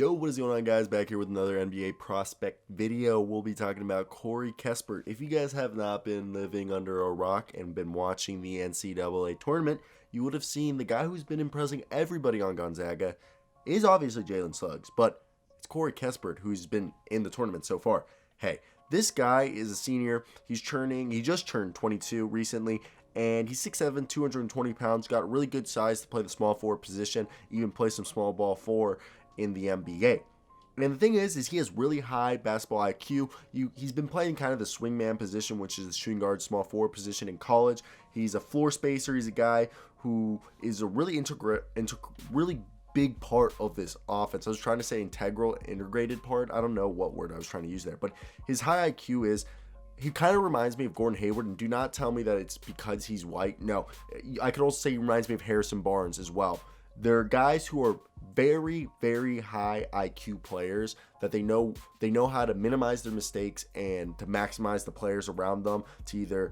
Yo, what is going on, guys? Back here with another NBA prospect video. We'll be talking about Corey Kispert. If you guys have not been living under a rock and been watching the NCAA tournament, you would have seen the guy who's been impressing everybody on Gonzaga is obviously Jalen Suggs, but it's Corey Kispert who's been in the tournament so far. Hey, this guy is a senior. He just turned 22 recently, and he's 6'7", 220 pounds, got really good size to play the small forward position, even play some small ball four in the NBA. And the thing is he has really high basketball IQ. He's been playing kind of the swingman position, which is the shooting guard, small forward position in college. He's a floor spacer. He's a guy who is a really really big part of this offense. I was trying to say integrated part. I don't know what word I was trying to use there, but his high IQ is, he kind of reminds me of Gordon Hayward, and do not tell me that it's because he's white. No, I could also say he reminds me of Harrison Barnes as well. They're guys who are very, very high IQ players that they know how to minimize their mistakes and to maximize the players around them to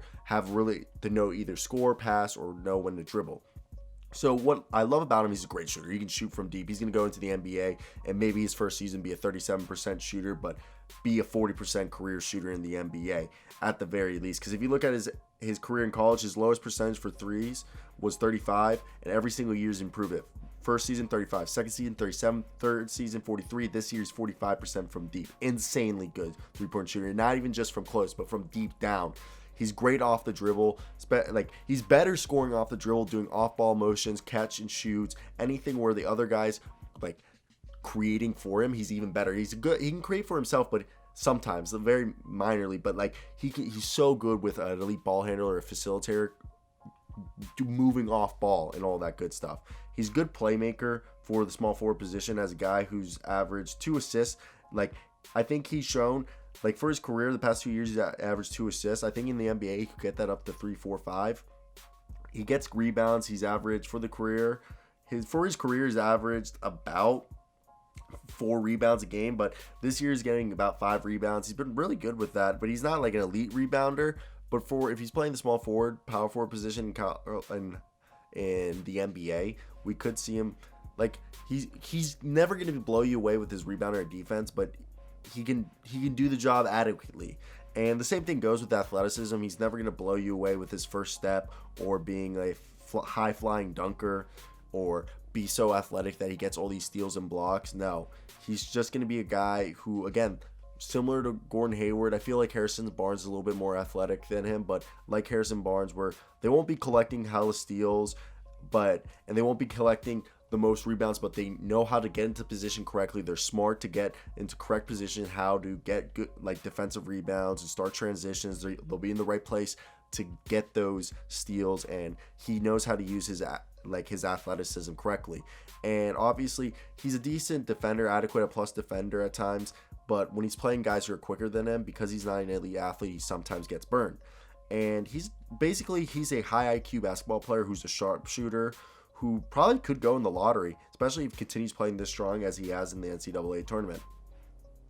know either score, pass, or know when to dribble. So what I love about him, he's a great shooter. He can shoot from deep. He's going to go into the NBA and maybe his first season be a 37% shooter, but be a 40% career shooter in the NBA at the very least. Because if you look at his career in college, his lowest percentage for threes was 35, and every single year's improved it. First season, 35. Second season, 37. Third season, 43. This year's 45% from deep. Insanely good three-point shooter. Not even just from close, but from deep down. He's great off the dribble. He's better scoring off the dribble, doing off-ball motions, catch and shoots, anything where the other guys creating for him. He's even better. He can create for himself, but sometimes, very minorly. But he's so good with an elite ball handler or a facilitator, moving off ball and all that good stuff. He's a good playmaker for the small forward position as a guy who's averaged 2 assists. I think he's shown, for his career, the past 2 years, he's averaged 2 assists. I think in the NBA, he could get that up to 3, 4, 5. He gets rebounds. He's averaged for the career. For his career, he's averaged about 4 rebounds a game, but this year he's getting about 5 rebounds. He's been really good with that, but he's not like an elite rebounder. But if he's playing the small forward, power forward position in the NBA, we could see him, he's never going to blow you away with his rebounder or defense, but he can do the job adequately. And the same thing goes with athleticism. He's never going to blow you away with his first step or being a high-flying dunker or be so athletic that he gets all these steals and blocks. No, he's just going to be a guy who, again, similar to Gordon Hayward, I feel like Harrison Barnes is a little bit more athletic than him, but like Harrison Barnes, where they won't be collecting hella steals, and they won't be collecting the most rebounds, but they know how to get into position correctly. They're smart to get into correct position, how to get good defensive rebounds and start transitions. They'll be in the right place to get those steals, and he knows how to use his athleticism correctly. And obviously, he's a decent defender, adequate, a plus defender at times, but when he's playing guys who are quicker than him, because he's not an elite athlete, he sometimes gets burned. And he's a high IQ basketball player who's a sharpshooter, who probably could go in the lottery, especially if he continues playing this strong as he has in the NCAA tournament.